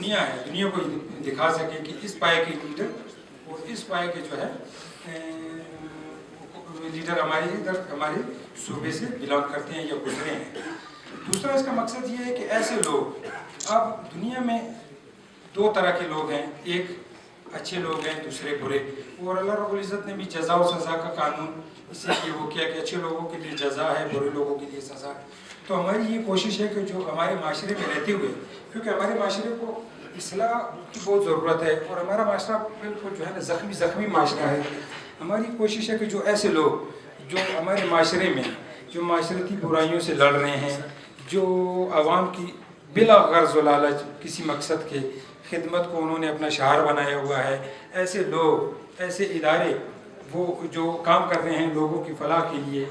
دنیا ہے دنیا کو دکھا سکیں کہ اس پائے کے لیڈر اور اس پائے کے جو ہے لیڈر ہمارے صوبے سے بلانگ کرتے ہیں یا گزرے ہیں. دوسرا اس کا مقصد یہ ہے کہ ایسے لوگ اب دنیا میں دو طرح کے لوگ ہیں, ایک اچھے لوگ ہیں, دوسرے برے. اور اللہ رب العزت نے بھی جزا و سزا کا قانون اسی لیے وہ کیا کہ اچھے لوگوں کے لیے جزا ہے, برے لوگوں کے لیے سزا ہے. تو ہماری یہ کوشش ہے کہ جو ہمارے معاشرے میں رہتے ہوئے, کیونکہ ہمارے معاشرے کو اصلاح کی بہت ضرورت ہے اور ہمارا معاشرہ بالکل جو ہے نا زخمی معاشرہ ہے. ہماری کوشش ہے کہ جو ایسے لوگ جو ہمارے معاشرے میں جو معاشرتی برائیوں سے لڑ رہے ہیں, جو عوام کی بلا غرض و لالچ کسی مقصد کے خدمت کو انہوں نے اپنا شعار بنایا ہوا ہے, ایسے لوگ ایسے ادارے وہ جو کام کر رہے ہیں لوگوں کی فلاح کے لیے,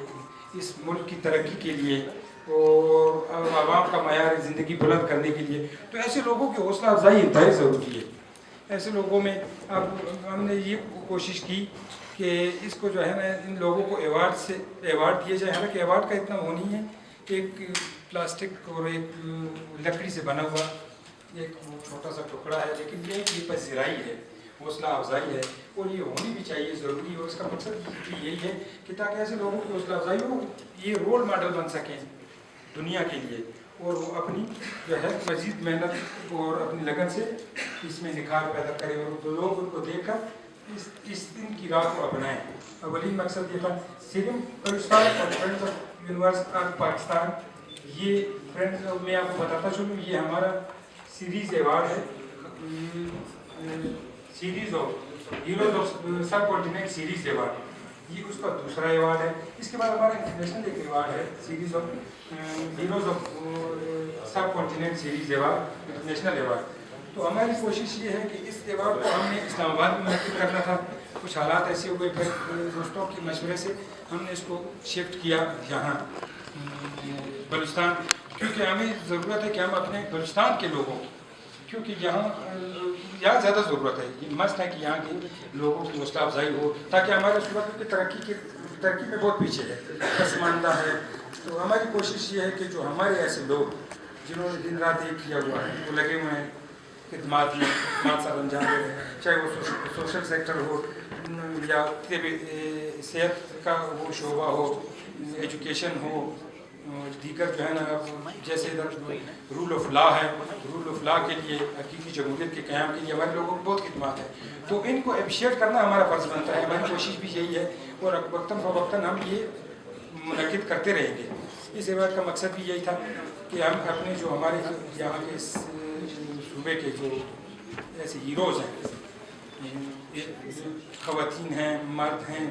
اس ملک کی ترقی کے لیے اور عوام کا معیار زندگی بلند کرنے کے لیے, تو ایسے لوگوں کی حوصلہ افزائی انتہائی ضروری ہے. ایسے لوگوں میں اب ہم نے یہ کوشش کی کہ اس کو جو ہے نا ان لوگوں کو ایوارڈ دیا جائے. حالانکہ ایوارڈ کا اتنا وہ نہیں ہے, ایک پلاسٹک اور ایک لکڑی سے بنا ہوا ایک چھوٹا سا ٹکڑا ہے, لیکن یہ پذیرائی ہے, حوصلہ افزائی ہے اور یہ ہونی بھی چاہیے, ضروری ہے. اور اس کا مقصد بھی یہی ہے کہ تاکہ ایسے لوگوں کی حوصلہ افزائی ہو, یہ رول ماڈل بن سکیں دنیا کے لیے اور وہ اپنی جو ہے مزید محنت اور اپنی لگن سے اس میں نکھار پیدا کریں اور لوگ ان کو دیکھ کر اس دن کی راہ کو اپنائیں. اولین مقصد یہ تھا. صرف بلوچستان اور friends of university of Pakistan, یہ فرینڈز میں آپ کو بتاتا چلوں یہ ہمارا سیریز ایوارڈ ہے, series of heroes of sub continent series award, یہ اس کا دوسرا ایوارڈ ہے. اس کے بعد ہمارا انٹرنیشنل ایک ایوارڈ ہے series of heroes of sub continent series award, international award. تو ہماری کوشش یہ ہے کہ اس ایوارڈ کو ہم نے اسلام آباد میں منعقد کرنا تھا. کچھ حالات ایسے ہوئے, پھر دوستوں کے مشورے سے ہم نے اس کو شفٹ کیا یہاں بلوچستان, کیونکہ ہمیں ضرورت ہے کہ ہم اپنے بلوچستان کے لوگوں, کیونکہ یہاں زیادہ ضرورت ہے, یہ مست ہے کہ یہاں کے لوگوں کی حوصلہ افزائی ہو تاکہ ہمارے صوبہ کی ترقی میں بہت پیچھے ہے, پسماندہ ہے. تو ہماری کوشش یہ ہے کہ جو ہمارے ایسے لوگ جنہوں نے دن رات ایک کیا ہوا ہے, وہ لگے ہوئے ہیں خدمات میں ساتھ انجام دے رہے ہیں, چاہے وہ سوشل سیکٹر ہو یا صحت کا وہ شعبہ ہو, ایجوکیشن ہو, دیگر جو ہے نا جیسے ادھر رول آف لا ہے, رول آف لا کے لیے حقیقی جمہوریت کے قیام کے لیے ہمارے لوگوں کو بہت خدمات ہے. تو ان کو اپریشیٹ کرنا ہمارا فرض بنتا ہے. ہماری کوشش بھی یہی ہے اور وقتاً فوقتاً ہم یہ منعقد کرتے رہیں گے. اس ایوارڈ کا مقصد بھی یہی تھا کہ ہم اپنے جو ہمارے یہاں کے صوبے کے جو ایسے ہیروز ہیں, خواتین ہیں, مرد ہیں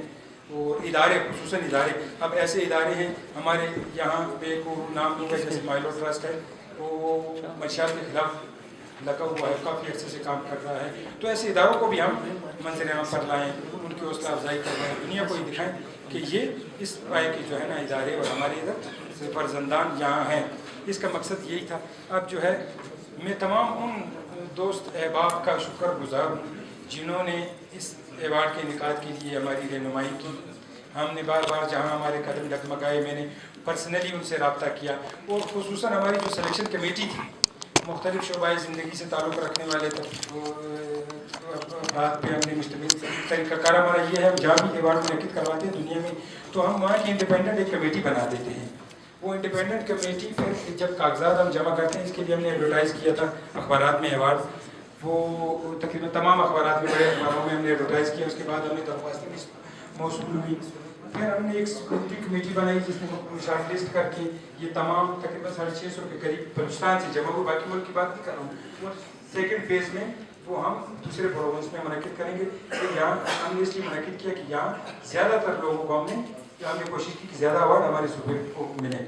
اور ادارے, خصوصاً ادارے, اب ایسے ادارے ہیں ہمارے یہاں پہ کو نام دوں گا جیسے مائلو ٹرسٹ ہے, وہ منشیات کے خلاف لگا ہوا ہے, کافی عرصے سے کام کر رہا ہے. تو ایسے اداروں کو بھی ہم منظر عام پر لائیں, ان کی حوصلہ افزائی کروائیں, دنیا کو یہ دکھائیں کہ یہ اس پائے کے جو ہے نا ادارے اور ہمارے ادھر فرزندان یہاں ہیں. اس کا مقصد یہی تھا. اب جو ہے میں تمام ان دوست احباب کا شکر گزار ہوں جنہوں نے اس ایوارڈ کے انعقاد کے لیے ہماری رہنمائی کی. ہم نے بار بار جہاں ہمارے قدم ڈگمگائے میں نے پرسنلی ان سے رابطہ کیا, اور خصوصاً ہماری جو سلیکشن کمیٹی تھی, مختلف شعبۂ زندگی سے تعلق رکھنے والے بات پہ ہم نے مشتمل طریقہ کار ہمارا یہ ہے. ہم جہاں بھی ایوارڈ منعقد کرواتے ہیں دنیا میں تو ہم وہاں کی انڈیپینڈنٹ ایک کمیٹی بنا دیتے ہیں. وہ انڈیپینڈنٹ کمیٹی پھر جب کاغذات ہم جمع کرتے ہیں, اس کے لیے ہم نے ایڈورٹائز کیا تھا اخبارات میں ایوارڈ, وہ تقریباً تمام اخبارات میں, بڑے اخباروں میں ہم نے ایڈورٹائز کیا. اس کے بعد ہم نے درخواستیں موصول ہوئی. پھر ہم نے ایک سیکورٹی کمیٹی بنائی جس نے شارٹ لسٹ کر کے یہ تمام تقریباً 650 کے قریب بلوچستان سے جمع ہوئے, باقی ملک کی بات نہیں کر رہا ہوں. سیکنڈ فیز میں وہ ہم دوسرے پروونس میں منعقد کریں گے. کہ یہاں ہم نے اس لیے منعقد کیا کہ یہاں زیادہ تر لوگوں کو ہم نے کوشش کی کہ زیادہ ایوارڈ ہمارے صوبے کو ملے.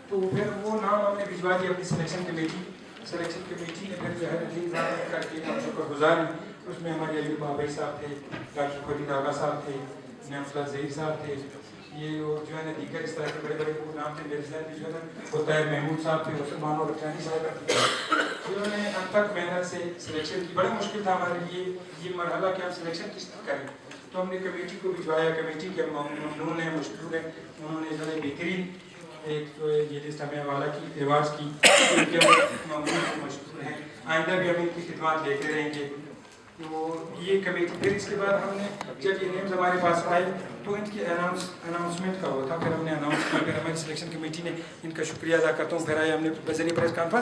تو پھر وہ نام ہم نے بھجوا دیا اپنی سلیکشن کمیٹی نے پھر جو ہے کر کے ہم شکر گزار ہیں. اس میں ہمارے علی بابئی صاحب تھے, ڈاکٹر خلیل آغا صاحب تھے, نعمت اللہ ظہیر صاحب تھے, یہ جو ہے نا دیگر اس طرح کے بڑے بڑے نام تھے. میرے ذہن میں جو ہے نا طاہر محمود صاحب تھے, مسلمان اور رکھانی صاحب تھے, جنہوں نے اب تک محنت سے سلیکشن کی. بڑا مشکل تھا ہمارے لیے یہ مرحلہ کہ ہم سلیکشن کس طرح کریں. تو ہم نے کمیٹی کو بھجوایا. کمیٹی کے ممنون ہیں, مشکور ہیں, انہوں نے جو ہے بہترین ایک جو یہ لسٹ ہمیں حوالہ کی ایوارڈس کی, ان کے ممنون مشکور ہیں. آئندہ بھی ہم ان کی خدمات دیتے رہیں گے. تو یہ کمیٹی پھر اس کے بعد ہم نے جب یہ نیمز ہمارے پاس آئے تو ان کی اناؤنسمنٹ کا وہ تھا. پھر ہم نے اناؤنس کیا. پھر ہماری سلیکشن کمیٹی نے ان کا شکریہ ادا کرتا ہوں. پھر آئے ہم نے بذریعہ پریس کانفرنس